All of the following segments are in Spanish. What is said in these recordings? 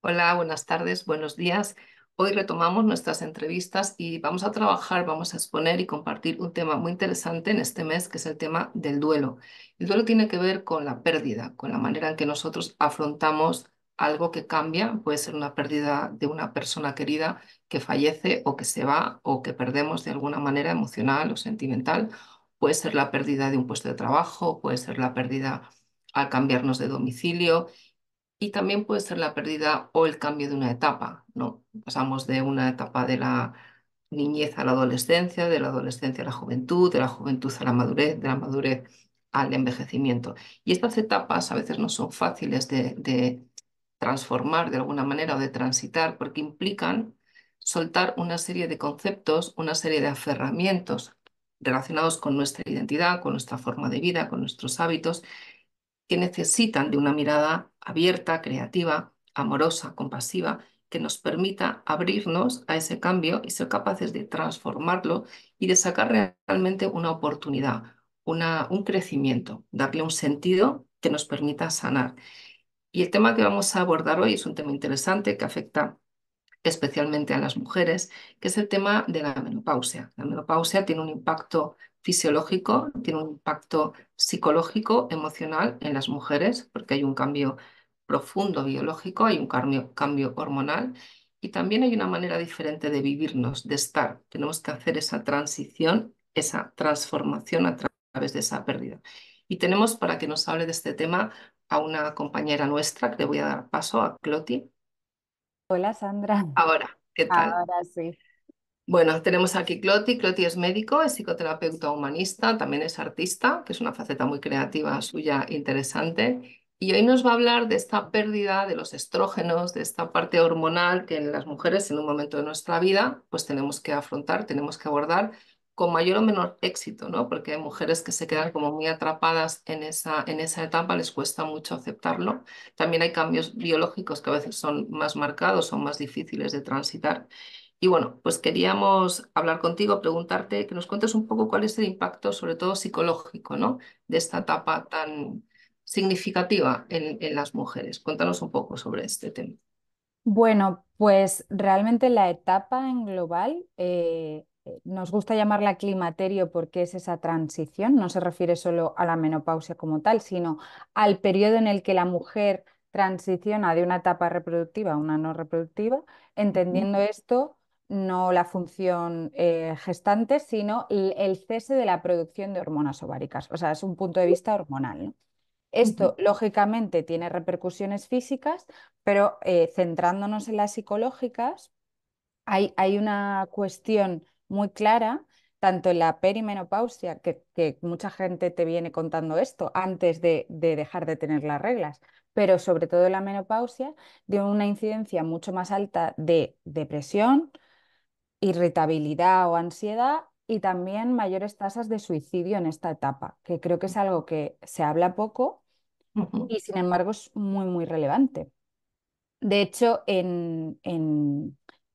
Hola, buenas tardes, buenos días. Hoy retomamos nuestras entrevistas y vamos a trabajar, vamos a exponer y compartir un tema muy interesante en este mes, que es el tema del duelo. El duelo tiene que ver con la pérdida, con la manera en que nosotros afrontamos algo que cambia. Puede ser una pérdida de una persona querida que fallece o que se va o que perdemos de alguna manera emocional o sentimental. Puede ser la pérdida de un puesto de trabajo, puede ser la pérdida al cambiarnos de domicilio. Y también puede ser la pérdida o el cambio de una etapa, ¿no? Pasamos de una etapa de la niñez a la adolescencia, de la adolescencia a la juventud, de la juventud a la madurez, de la madurez al envejecimiento. Y estas etapas a veces no son fáciles de transformar de alguna manera o de transitar porque implican soltar una serie de conceptos, una serie de aferramientos relacionados con nuestra identidad, con nuestra forma de vida, con nuestros hábitos que necesitan de una mirada abierta, creativa, amorosa, compasiva, que nos permita abrirnos a ese cambio y ser capaces de transformarlo y de sacar realmente una oportunidad, un crecimiento, darle un sentido que nos permita sanar. Y el tema que vamos a abordar hoy es un tema interesante que afecta especialmente a las mujeres, que es el tema de la menopausia. La menopausia tiene un impacto fisiológico, tiene un impacto psicológico, emocional en las mujeres, porque hay un cambio profundo biológico, hay un cambio hormonal y también hay una manera diferente de vivirnos, de estar. Tenemos que hacer esa transición, esa transformación través de esa pérdida. Y tenemos para que nos hable de este tema a una compañera nuestra, que le voy a dar paso, a Cloti. Hola Sandra, Ahora, ¿qué tal? ahora sí. Bueno, tenemos aquí Cloti. Cloti es médico, es psicoterapeuta humanista, también es artista, que es una faceta muy creativa suya, interesante. Y hoy nos va a hablar de esta pérdida de los estrógenos, de esta parte hormonal que en las mujeres en un momento de nuestra vida pues tenemos que afrontar, tenemos que abordar con mayor o menor éxito, ¿no? Porque hay mujeres que se quedan como muy atrapadas en esa etapa, les cuesta mucho aceptarlo. También hay cambios biológicos que a veces son más marcados, son más difíciles de transitar. Y bueno, pues queríamos hablar contigo, preguntarte, que nos cuentes un poco cuál es el impacto, sobre todo psicológico, ¿no? De esta etapa tan significativa en las mujeres. Cuéntanos un poco sobre este tema. Bueno, pues realmente la etapa en global nos gusta llamarla climaterio porque es esa transición, no se refiere solo a la menopausia como tal, sino al periodo en el que la mujer transiciona de una etapa reproductiva a una no reproductiva, Ujú, entendiendo esto no la función gestante, sino el cese de la producción de hormonas ováricas, o sea, es un punto de vista hormonal, ¿no? ujú, Esto, lógicamente, tiene repercusiones físicas, pero centrándonos en las psicológicas, hay una cuestión muy clara, tanto en la perimenopausia, que mucha gente te viene contando esto antes de dejar de tener las reglas, pero sobre todo en la menopausia, de una incidencia mucho más alta de depresión, irritabilidad o ansiedad y también mayores tasas de suicidio en esta etapa, que creo que es algo que se habla poco ujú, y sin embargo es muy, muy relevante. De hecho, en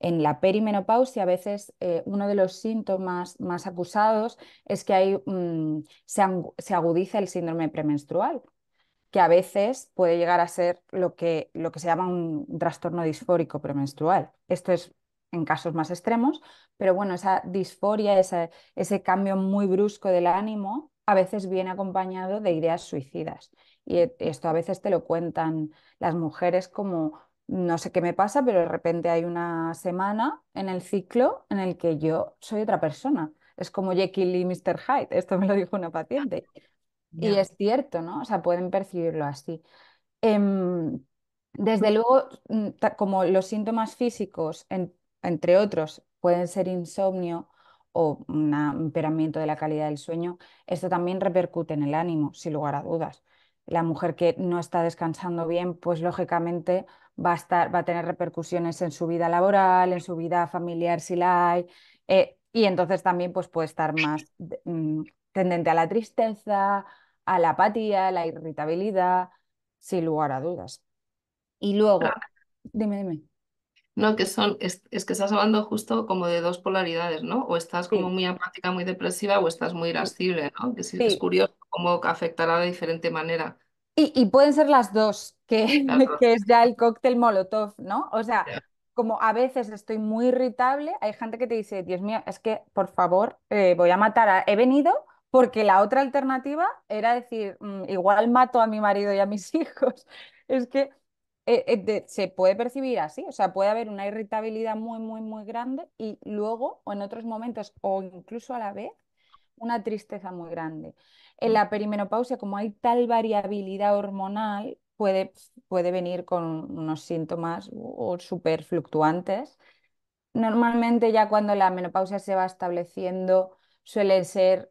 la perimenopausia a veces uno de los síntomas más acusados es que se agudiza el síndrome premenstrual, que a veces puede llegar a ser lo que se llama un trastorno disfórico premenstrual. Esto es en casos más extremos, pero bueno, esa disforia, ese cambio muy brusco del ánimo, a veces viene acompañado de ideas suicidas. Y esto a veces te lo cuentan las mujeres como, no sé qué me pasa, pero de repente hay una semana en el ciclo en el que yo soy otra persona. Es como Jekyll y Mr. Hyde, esto me lo dijo una paciente. Y ya. es cierto, ¿no? O sea, pueden percibirlo así. Em, Desde luego, como los síntomas físicos, entre otros, pueden ser insomnio o un empeoramiento de la calidad del sueño, esto también repercute en el ánimo, sin lugar a dudas. La mujer que no está descansando bien, pues lógicamente va a tener repercusiones en su vida laboral, en su vida familiar si la hay, y entonces también pues, puede estar más tendente a la tristeza, a la apatía, a la irritabilidad, sin lugar a dudas. Y luego, dime. No, es que estás hablando justo como de dos polaridades, ¿no? O estás como Sí, muy apática, muy depresiva, o estás muy sí, irascible, ¿no? Que sí, es sí. curioso cómo afectará de diferente manera. Y pueden ser las dos, claro, que es ya el cóctel Molotov, ¿no? O sea, ya, como a veces estoy muy irritable, hay gente que te dice, Dios mío, es que por favor, voy a matar a... He venido porque la otra alternativa era decir, igual mato a mi marido y a mis hijos". Es que se puede percibir así, o sea, puede haber una irritabilidad muy, muy, muy grande y luego, o en otros momentos, o incluso a la vez, una tristeza muy grande. En la perimenopausia, como hay tal variabilidad hormonal, puede venir con unos síntomas o súper fluctuantes. Normalmente ya cuando la menopausia se va estableciendo suele ser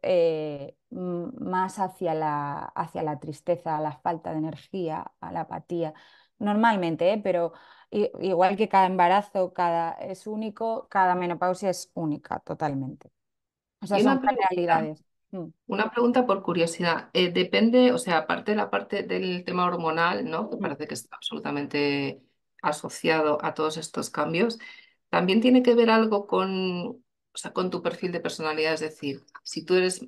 más hacia la tristeza, a la falta de energía, a la apatía. Normalmente, pero igual que cada embarazo es único, cada menopausia es única totalmente. O sea, y son una pregunta. generalidades. Mm, Una pregunta por curiosidad. Depende, o sea, aparte de la parte del tema hormonal, ¿no? Que mm. parece que está absolutamente asociado a todos estos cambios, también tiene que ver algo con, o sea, con tu perfil de personalidad. Es decir, si tú eres,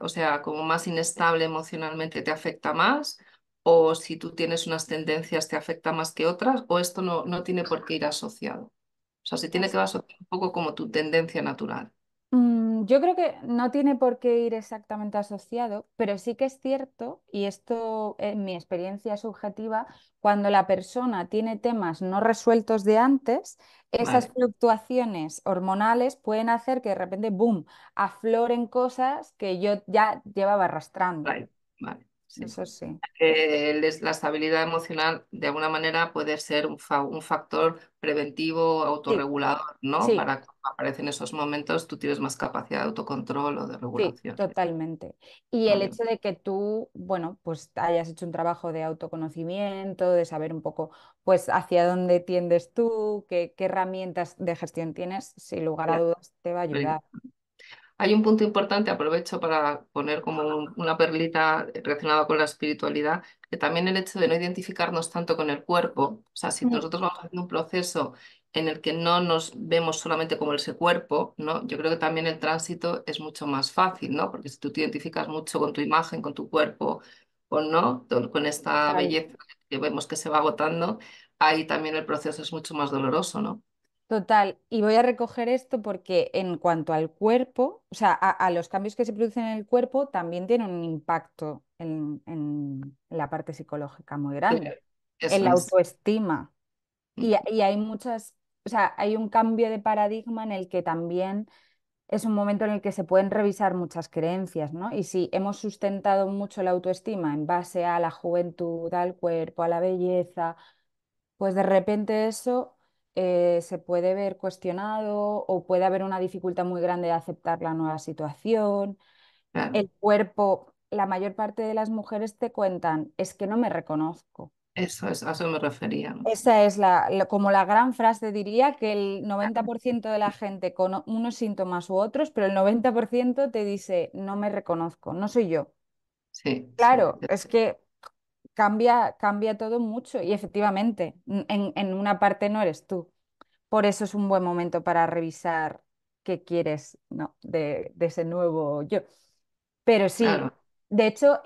o sea, como más inestable emocionalmente, ¿te afecta más? O si tú tienes unas tendencias, ¿te afecta más que otras? ¿O esto no tiene por qué ir asociado? O sea, si tiene que Pues ver asociado un poco como tu tendencia natural. Yo creo que no tiene por qué ir exactamente asociado, pero sí que es cierto, y esto en mi experiencia subjetiva, cuando la persona tiene temas no resueltos de antes, esas Vale, fluctuaciones hormonales pueden hacer que de repente, boom, afloren cosas que yo ya llevaba arrastrando. vale, vale, sí. Eso sí. La estabilidad emocional de alguna manera puede ser un factor preventivo, Sí, autorregulador, ¿no? sí. Para cuando aparecen esos momentos tú tienes más capacidad de autocontrol o de Sí, regulación. totalmente. Y el Vale. hecho de que tú, bueno, pues hayas hecho un trabajo de autoconocimiento, de saber un poco, pues, hacia dónde tiendes tú, qué herramientas de gestión tienes, sin lugar a dudas, te va a ayudar. Hay un punto importante, aprovecho para poner como una perlita relacionada con la espiritualidad, que también el hecho de no identificarnos tanto con el cuerpo, o sea, si Mm, nosotros vamos haciendo un proceso en el que no nos vemos solamente como ese cuerpo, ¿no? Yo creo que también el tránsito es mucho más fácil, ¿no? Porque si tú te identificas mucho con tu imagen, con tu cuerpo, ¿no? Con esta total. belleza que vemos que se va agotando, ahí también el proceso es mucho más doloroso, ¿no? Total, y voy a recoger esto porque en cuanto al cuerpo, o sea, a los cambios que se producen en el cuerpo, también tienen un impacto en la parte psicológica muy grande, Claro. en Eso la es. autoestima. Y hay muchas, o sea, hay un cambio de paradigma en el que también es un momento en el que se pueden revisar muchas creencias, ¿no? Y si hemos sustentado mucho la autoestima en base a la juventud, al cuerpo, a la belleza, pues de repente eso se puede ver cuestionado o puede haber una dificultad muy grande de aceptar la nueva situación. Claro. El cuerpo, la mayor parte de las mujeres te cuentan, es que no me reconozco. Eso es, a eso me refería, ¿no? Esa es como la gran frase, diría que el 90% de la gente con unos síntomas u otros, pero el 90% te dice, no me reconozco, no soy yo. Sí, sí. Claro, es que cambia todo mucho y efectivamente, en una parte no eres tú. Por eso es un buen momento para revisar qué quieres, ¿no? de ese nuevo yo. Pero sí, Claro, de hecho,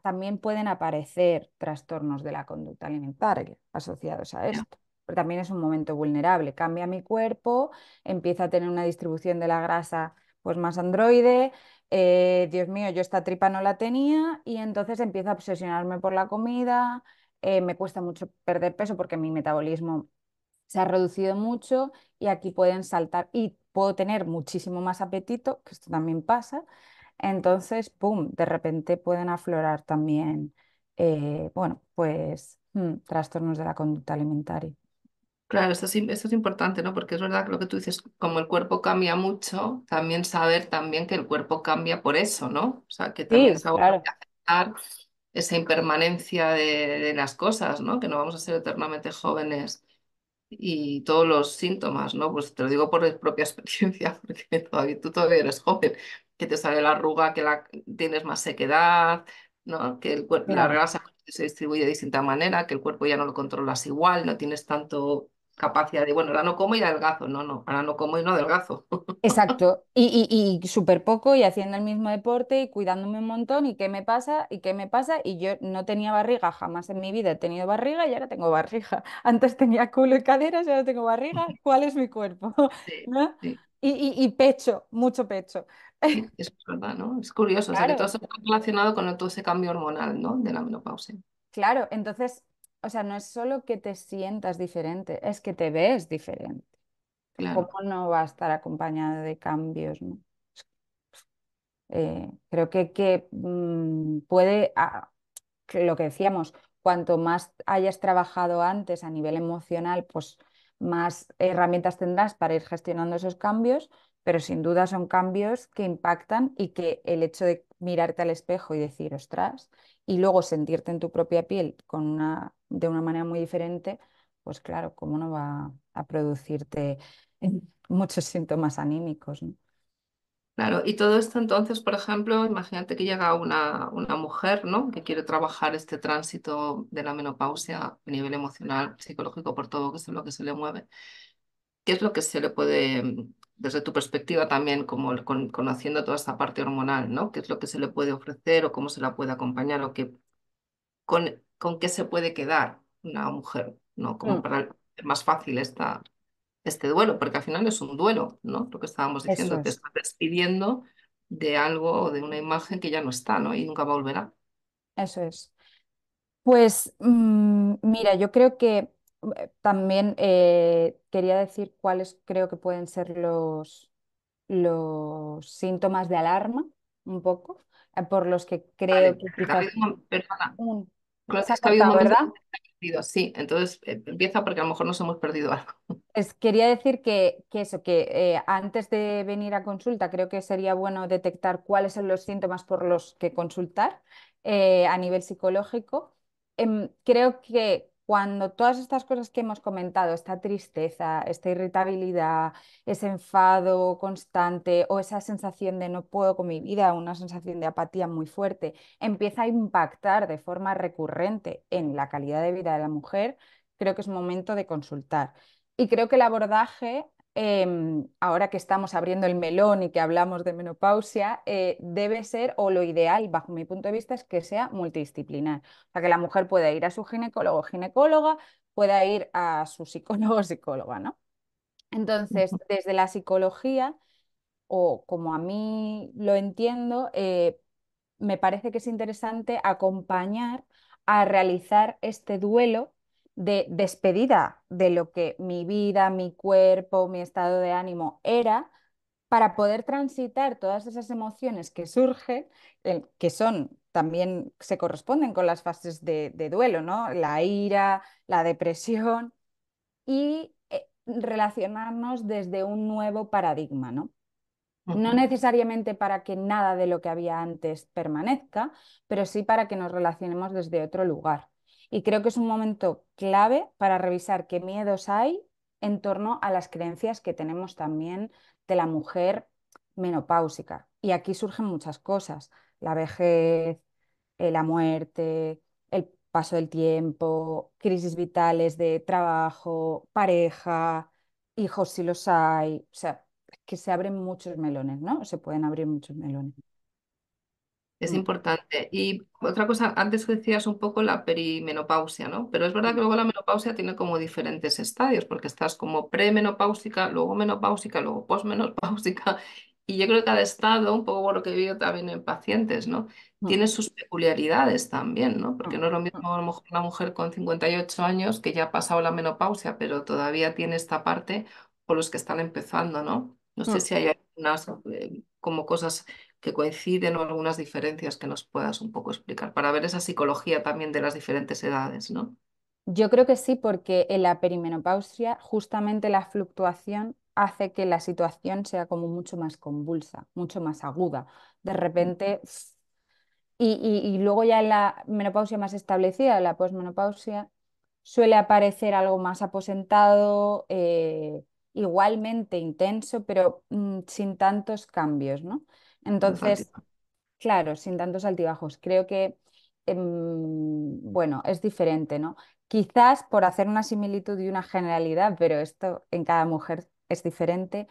también pueden aparecer trastornos de la conducta alimentaria asociados a ya, esto. Pero también es un momento vulnerable. Cambia mi cuerpo, empieza a tener una distribución de la grasa pues más androide. Dios mío, yo esta tripa no la tenía y entonces empiezo a obsesionarme por la comida. Me cuesta mucho perder peso porque mi metabolismo se ha reducido mucho y aquí pueden saltar y puedo tener muchísimo más apetito, que esto también pasa. Entonces, ¡pum!, de repente pueden aflorar también, bueno, pues trastornos de la conducta alimentaria. claro, esto es importante, ¿no? Porque es verdad que lo que tú dices, como el cuerpo cambia mucho, también saber también que el cuerpo cambia por eso, ¿no? O sea, que también Sí, saber claro. aceptar esa impermanencia de las cosas, ¿no? Que no vamos a ser eternamente jóvenes y todos los síntomas, ¿no? Pues te lo digo por propia experiencia, porque tú todavía eres joven, que te sale la arruga, que tienes más sequedad, ¿no? Que la Claro. grasa se distribuye de distinta manera, que el cuerpo ya no lo controlas igual, no tienes tanto, capacidad de, bueno, ahora no como y adelgazo. No, no, ahora no como y no adelgazo. Exacto, y súper poco y haciendo el mismo deporte y cuidándome un montón y qué me pasa y qué me pasa y yo no tenía barriga, jamás en mi vida he tenido barriga y ahora tengo barriga. Antes tenía culo y caderas y ahora tengo barriga. ¿Cuál es mi cuerpo? Sí, ¿No? sí, Y pecho, mucho pecho. sí, eso es verdad, ¿no? Es curioso, o sea que todo Claro, eso está relacionado con todo ese cambio hormonal, ¿no? De la menopausia. claro, entonces, o sea, no es solo que te sientas diferente, es que te ves diferente. ¿Cómo Claro. no va a estar acompañada de cambios, ¿no? Creo que puede, que lo que decíamos, cuanto más hayas trabajado antes a nivel emocional, pues más herramientas tendrás para ir gestionando esos cambios, pero sin duda son cambios que impactan y que el hecho de mirarte al espejo y decir, ostras, y luego sentirte en tu propia piel de una manera muy diferente, pues claro, ¿cómo no va a producirte muchos síntomas anímicos, ¿no? Claro, y todo esto entonces, por ejemplo, imagínate que llega una mujer, ¿no? Que quiere trabajar este tránsito de la menopausia a nivel emocional, psicológico, por todo que es lo que se le mueve. ¿Qué es lo que se le puede, desde tu perspectiva también, como conociendo toda esta parte hormonal, ¿no? ¿Qué es lo que se le puede ofrecer o cómo se la puede acompañar o con qué se puede quedar una mujer, ¿no? Como Mm, para hacer más fácil este duelo, porque al final es un duelo, ¿no? Lo que estábamos eso diciendo, te es. estás despidiendo de algo o de una imagen que ya no está, ¿no? Y nunca volverá. Eso es. Pues mira, yo creo que también quería decir cuáles creo que pueden ser los síntomas de alarma, un poco, por los que creo Vale, que pero ha quizás... habido perdona, Se ha es que ha habido un cortado, momento ¿verdad? que se ha perdido, sí, entonces empieza porque a lo mejor nos hemos perdido algo. Quería decir que eso, que antes de venir a consulta creo que sería bueno detectar cuáles son los síntomas por los que consultar a nivel psicológico. Creo que cuando todas estas cosas que hemos comentado, esta tristeza, esta irritabilidad, ese enfado constante o esa sensación de no puedo con mi vida, una sensación de apatía muy fuerte, empieza a impactar de forma recurrente en la calidad de vida de la mujer, creo que es momento de consultar. Y creo que el abordaje, ahora que estamos abriendo el melón y que hablamos de menopausia, debe ser, o lo ideal, bajo mi punto de vista, es que sea multidisciplinar. O sea, que la mujer pueda ir a su ginecólogo o ginecóloga, pueda ir a su psicólogo o psicóloga, ¿no? Entonces, desde la psicología, o como a mí lo entiendo, me parece que es interesante acompañar a realizar este duelo de despedida de lo que mi vida, mi cuerpo, mi estado de ánimo era, para poder transitar todas esas emociones que surgen, que son también se corresponden con las fases de duelo, ¿no? La ira, la depresión y relacionarnos desde un nuevo paradigma, ¿no? No Ujú. necesariamente para que nada de lo que había antes permanezca, pero sí para que nos relacionemos desde otro lugar. Y creo que es un momento clave para revisar qué miedos hay en torno a las creencias que tenemos también de la mujer menopáusica. Y aquí surgen muchas cosas, la vejez, la muerte, el paso del tiempo, crisis vitales de trabajo, pareja, hijos si los hay. O sea, que se abren muchos melones, ¿no? Se pueden abrir muchos melones. Es Mm, importante. Y otra cosa, antes decías un poco la perimenopausia, ¿no? Pero es verdad que mm, luego la menopausia tiene como diferentes estadios, porque estás como premenopáusica, luego menopáusica, luego posmenopáusica. Y yo creo que cada estado, un poco por lo que he visto también en pacientes, ¿no? mm, Tiene sus peculiaridades también, ¿no? Porque mm, no es lo mm, mismo a lo mejor una mujer con 58 años que ya ha pasado la menopausia, pero todavía tiene esta parte, o los que están empezando, ¿no? No sé mm. si hay algunas como cosas que coinciden o algunas diferencias que nos puedas un poco explicar para ver esa psicología también de las diferentes edades, ¿no? Yo creo que sí, porque en la perimenopausia justamente la fluctuación hace que la situación sea como mucho más convulsa, mucho más aguda. De repente, y luego ya en la menopausia más establecida, en la posmenopausia, suele aparecer algo más aposentado, igualmente intenso, pero sin tantos cambios, ¿no? Los Entonces, altibajos. claro, sin tantos altibajos. Creo que bueno, es diferente, ¿no? Quizás por hacer una similitud y una generalidad, pero esto en cada mujer es diferente,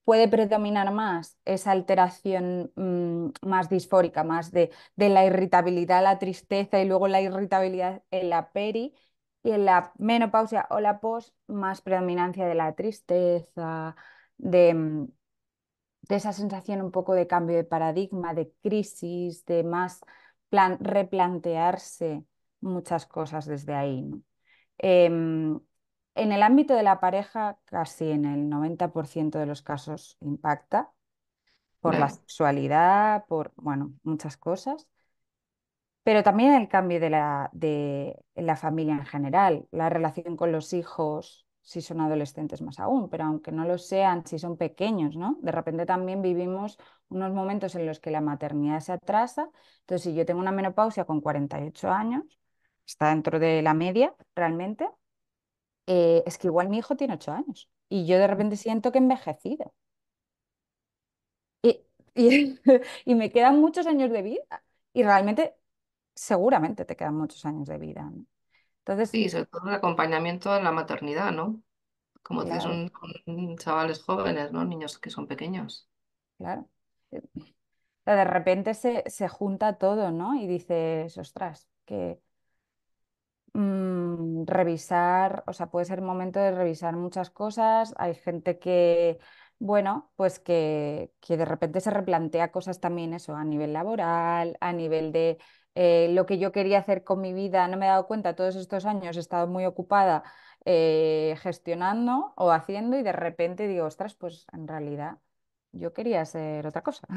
puede predominar más esa alteración más disfórica, más de la irritabilidad, la tristeza y luego la irritabilidad en la peri y en la menopausia o la pos, más predominancia de la tristeza, de, de esa sensación un poco de cambio de paradigma, de crisis, de más replantearse muchas cosas desde ahí, ¿no? En el ámbito de la pareja, casi en el 90% de los casos impacta por la Claro, sexualidad, por, bueno, muchas cosas, pero también el cambio en la familia en general, la relación con los hijos, si son adolescentes más aún, pero aunque no lo sean, si son pequeños, ¿no? De repente también vivimos unos momentos en los que la maternidad se atrasa. Entonces, si yo tengo una menopausia con 48 años, está dentro de la media realmente, es que igual mi hijo tiene 8 años y yo de repente siento que he envejecido. Y, y, y me quedan muchos años de vida. Y realmente, seguramente te quedan muchos años de vida, ¿no? Entonces, sí, sobre todo el acompañamiento en la maternidad, ¿no? Como dices, claro, chavales jóvenes, ¿no? Niños que son pequeños. claro. De repente se junta todo, ¿no? Y dices, ostras, que revisar, o sea, puede ser momento de revisar muchas cosas. Hay gente que, bueno, pues que de repente se replantea cosas también eso, a nivel laboral, a nivel de lo que yo quería hacer con mi vida. No me he dado cuenta, todos estos años he estado muy ocupada gestionando o haciendo y de repente digo, ostras, pues en realidad yo quería hacer otra cosa,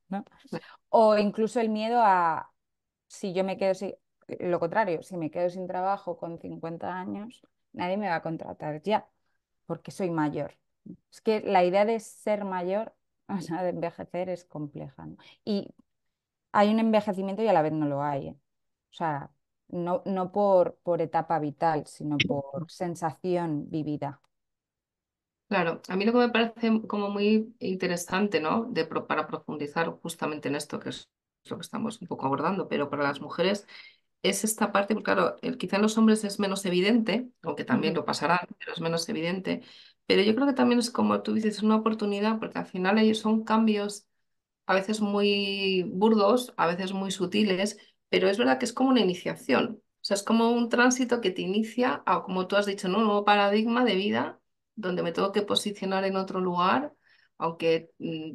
¿no? O incluso el miedo a, si yo me quedo sin, lo contrario, si me quedo sin trabajo con 50 años, nadie me va a contratar ya, porque soy mayor. Es que la idea de ser mayor, o sea, de envejecer es compleja, ¿no? Y hay un envejecimiento y a la vez no lo hay, ¿eh? O sea, no por etapa vital, sino por sensación vivida. Claro, a mí lo que me parece como muy interesante, ¿no? Para profundizar justamente en esto, que es lo que estamos un poco abordando, pero para las mujeres es esta parte, porque claro, quizá en los hombres es menos evidente, aunque también Ujú. lo pasarán, pero es menos evidente. Pero yo creo que también es como tú dices, es una oportunidad, porque al final ellos son cambios a veces muy burdos, a veces muy sutiles, pero es verdad que es como una iniciación. O sea, es como un tránsito que te inicia a, como tú has dicho, ¿no? Un nuevo paradigma de vida donde me tengo que posicionar en otro lugar, aunque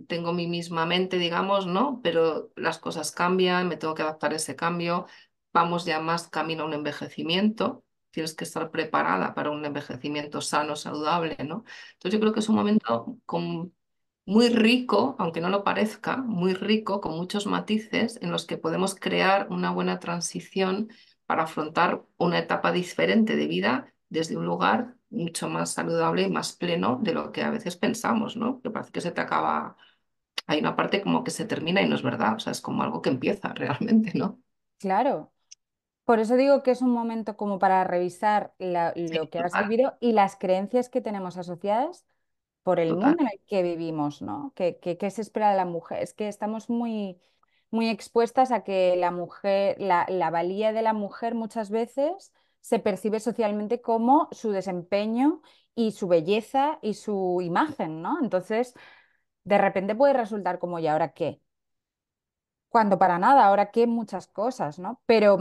tengo mi misma mente, digamos, ¿no? Pero las cosas cambian, me tengo que adaptar a ese cambio, vamos ya más camino a un envejecimiento. Tienes que estar preparada para un envejecimiento sano, saludable, ¿no? Entonces yo creo que es un momento muy rico, aunque no lo parezca, muy rico, con muchos matices en los que podemos crear una buena transición para afrontar una etapa diferente de vida desde un lugar mucho más saludable y más pleno de lo que a veces pensamos, ¿no? Que parece que se te acaba, hay una parte como que se termina y no es verdad, o sea, es como algo que empieza realmente, ¿no? Claro. Por eso digo que es un momento como para revisar Sí, lo que has total, vivido y las creencias que tenemos asociadas por el total. mundo en el que vivimos, ¿no? ¿Qué se espera de la mujer? Es que estamos muy expuestas a que la mujer, la valía de la mujer muchas veces se percibe socialmente como su desempeño y su belleza y su imagen, ¿no? Entonces, de repente puede resultar como, ¿y ahora qué? Cuando para nada, ahora que muchas cosas, ¿no? Pero,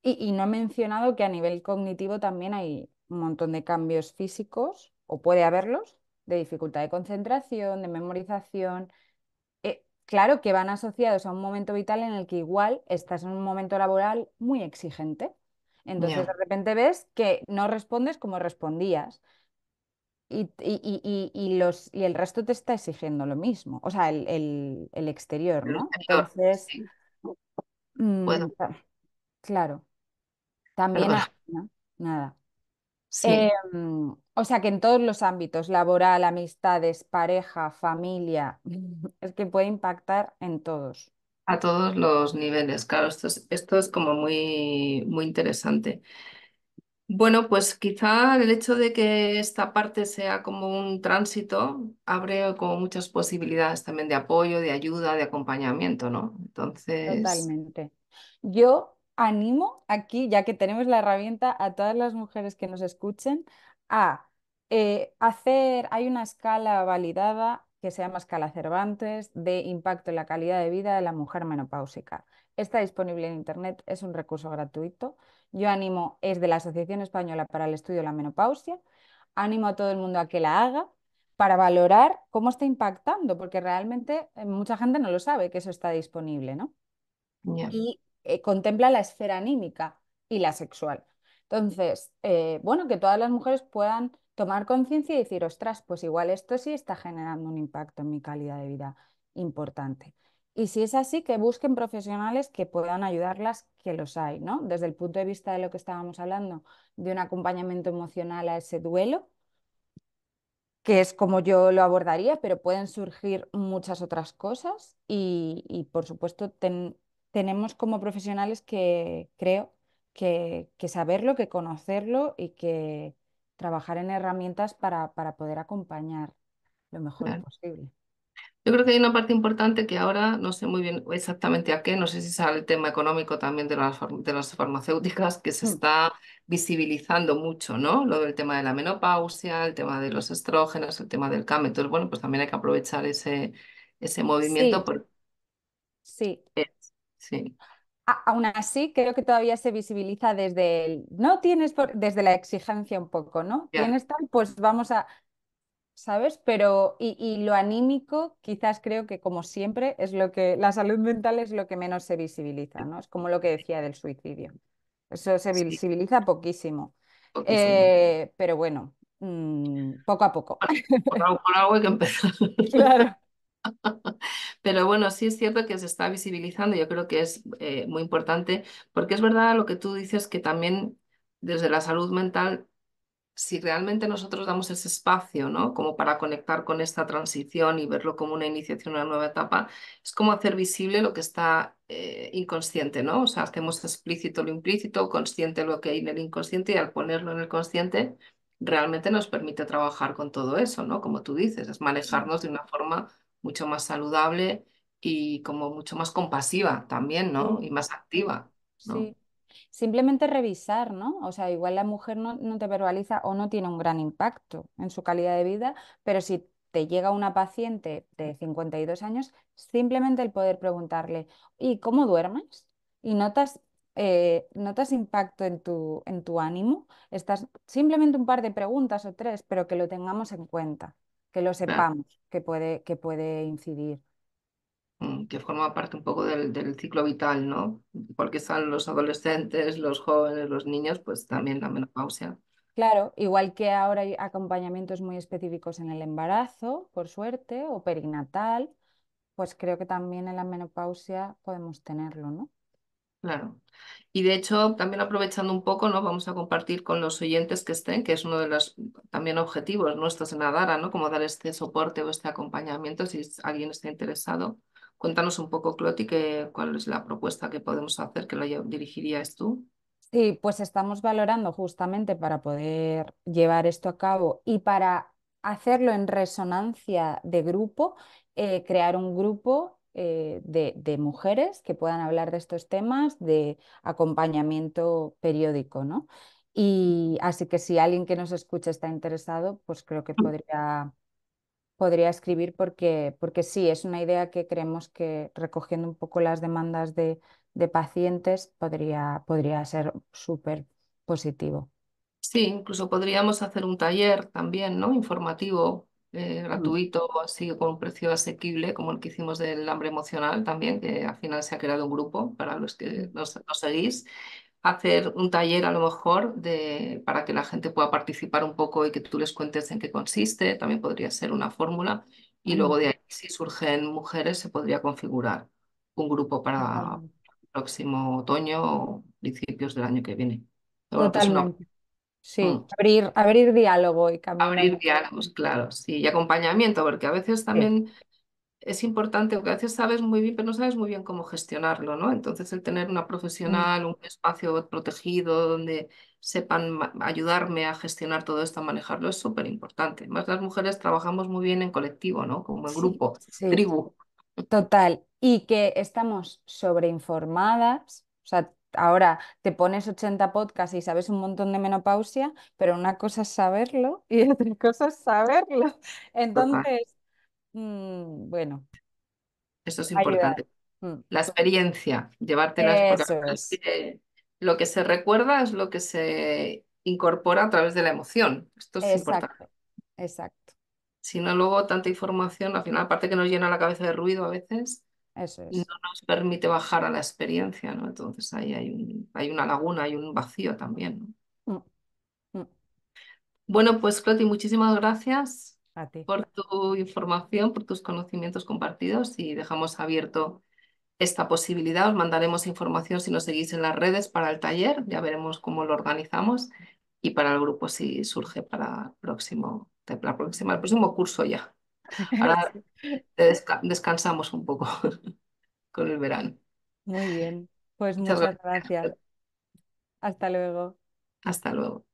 y no he mencionado que a nivel cognitivo también hay un montón de cambios físicos, o puede haberlos, de dificultad de concentración, de memorización. Claro que van asociados a un momento vital en el que igual estás en un momento laboral muy exigente. Entonces de Ya, repente ves que no respondes como respondías y el resto te está exigiendo lo mismo, o sea, el exterior, el ¿no? exterior, Entonces... sí, Mm, puedo, claro, también perdón, hay, ¿no? Nada. sí. O sea que en todos los ámbitos, laboral, amistades, pareja, familia, es que puede impactar en todos. A todos los niveles, claro, esto es como muy, muy interesante. Bueno, pues quizá el hecho de que esta parte sea como un tránsito abre como muchas posibilidades también de apoyo, de ayuda, de acompañamiento, ¿no? Entonces, Totalmente. Yo animo aquí, ya que tenemos la herramienta, a todas las mujeres que nos escuchen a hay una escala validada que se llama escala Cervantes de impacto en la calidad de vida de la mujer menopáusica. Está disponible en Internet, es un recurso gratuito. Yo animo, es de la Asociación Española para el Estudio de la Menopausia, animo a todo el mundo a que la haga para valorar cómo está impactando, porque realmente mucha gente no lo sabe que eso está disponible, ¿no? Ya, Y contempla la esfera anímica y la sexual. Entonces, bueno, que todas las mujeres puedan tomar conciencia y decir, ostras, pues igual esto sí está generando un impacto en mi calidad de vida importante. Y si es así, que busquen profesionales que puedan ayudarlas, que los hay, ¿no? Desde el punto de vista de lo que estábamos hablando, de un acompañamiento emocional a ese duelo, que es como yo lo abordaría, pero pueden surgir muchas otras cosas y, por supuesto, tenemos como profesionales que creo que saberlo, que conocerlo y que trabajar en herramientas para poder acompañar lo mejor claro. posible. Yo creo que hay una parte importante que ahora no sé muy bien exactamente a qué, no sé si sale el tema económico también de de las farmacéuticas, que se Mm. está visibilizando mucho, ¿no? Lo del tema de la menopausia, el tema de los estrógenos, el tema del cambio. Entonces, bueno, pues también hay que aprovechar ese movimiento Sí, porque sí. sí, Aún así, creo que todavía se visibiliza desde no tienes desde la exigencia un poco, ¿no? ya, Tienes tal, pues vamos a, ¿sabes? Pero, y lo anímico, quizás creo que como siempre, es lo que, la salud mental es lo que menos se visibiliza, ¿no? Es como lo que decía del suicidio. Eso se sí, visibiliza poquísimo. poquísimo. Pero bueno, poco a poco. Por algo hay que empezar. Claro. Pero bueno, sí es cierto que se está visibilizando, yo creo que es muy importante, porque es verdad lo que tú dices, que también desde la salud mental, si realmente nosotros damos ese espacio, ¿no? Como para conectar con esta transición y verlo como una iniciación, una nueva etapa, es como hacer visible lo que está inconsciente, ¿no? O sea, hacemos explícito lo implícito, consciente lo que hay en el inconsciente y al ponerlo en el consciente, realmente nos permite trabajar con todo eso, ¿no? Como tú dices, es manejarnos de una forma mucho más saludable y como mucho más compasiva también, ¿no? Sí, Y más sí, activa, ¿no? sí. Simplemente revisar, ¿no? O sea, igual la mujer no te verbaliza o no tiene un gran impacto en su calidad de vida, pero si te llega una paciente de 52 años, simplemente el poder preguntarle, ¿y cómo duermes? ¿Y notas impacto en tu ánimo? Estás simplemente un par de preguntas o tres, pero que lo tengamos en cuenta, que lo Claro. sepamos que puede incidir. Que forma parte un poco del ciclo vital, ¿no? Porque están los adolescentes, los jóvenes, los niños, pues también la menopausia. Claro, igual que ahora hay acompañamientos muy específicos en el embarazo, por suerte, o perinatal, pues creo que también en la menopausia podemos tenerlo, ¿no? Claro. Y de hecho, también aprovechando un poco, ¿no? Vamos a compartir con los oyentes que estén, que es uno de los también objetivos nuestros en Adara, ¿no? Como dar este soporte o este acompañamiento si alguien está interesado. Cuéntanos un poco, Cloti, cuál es la propuesta que podemos hacer, que dirigirías tú. Sí, pues estamos valorando justamente para poder llevar esto a cabo y para hacerlo en resonancia de grupo, crear un grupo de mujeres que puedan hablar de estos temas de acompañamiento periódico, ¿no? Y así que si alguien que nos escuche está interesado, pues creo que podría escribir porque sí, es una idea que creemos que recogiendo un poco las demandas de pacientes podría ser súper positivo. Sí, incluso podríamos hacer un taller también, ¿no? Informativo, Mm, gratuito, así con un precio asequible, como el que hicimos del hambre emocional también, que al final se ha creado un grupo para los que mm, nos seguís. Hacer un taller a lo mejor para que la gente pueda participar un poco y que tú les cuentes en qué consiste, también podría ser una fórmula. Y mm, luego de ahí, si surgen mujeres, se podría configurar un grupo para Totalmente. el próximo otoño o principios del año que viene. Pero bueno, que es una... Totalmente. Sí, Mm. abrir diálogo y camino. Abrir diálogos, claro, sí, y acompañamiento, porque a veces Sí, también es importante, porque a veces sabes muy bien, pero no sabes muy bien cómo gestionarlo, ¿no? Entonces el tener una mm, profesional, un espacio protegido donde sepan ayudarme a gestionar todo esto, a manejarlo, es súper importante. Más las mujeres trabajamos muy bien en colectivo, ¿no? Como en sí, grupo, sí. tribu. Total, y que estamos sobreinformadas, o sea, ahora te pones 80 podcasts y sabes un montón de menopausia, pero una cosa es saberlo y otra cosa es saberlo. Total, Entonces, bueno, eso es ayudar. importante. Mm, La experiencia, llevártelas, porque al Eso final es, lo que se recuerda es lo que se incorpora a través de la emoción. Esto es importante. exacto, exacto, Si no, luego tanta información, al final, aparte que nos llena la cabeza de ruido a veces, eso no es. nos permite bajar a la experiencia, ¿no? Entonces ahí hay una laguna, hay un vacío también, ¿no? Mm, mm, Bueno, pues Cloti, muchísimas gracias a ti. por tu información, por tus conocimientos compartidos y dejamos abierto esta posibilidad. Os mandaremos información si nos seguís en las redes para el taller, ya veremos cómo lo organizamos y para el grupo si surge para el próximo curso ya. Ahora Sí. descansamos un poco con el verano. Muy bien, pues Muchas muchas gracias. gracias. Hasta luego. Hasta luego.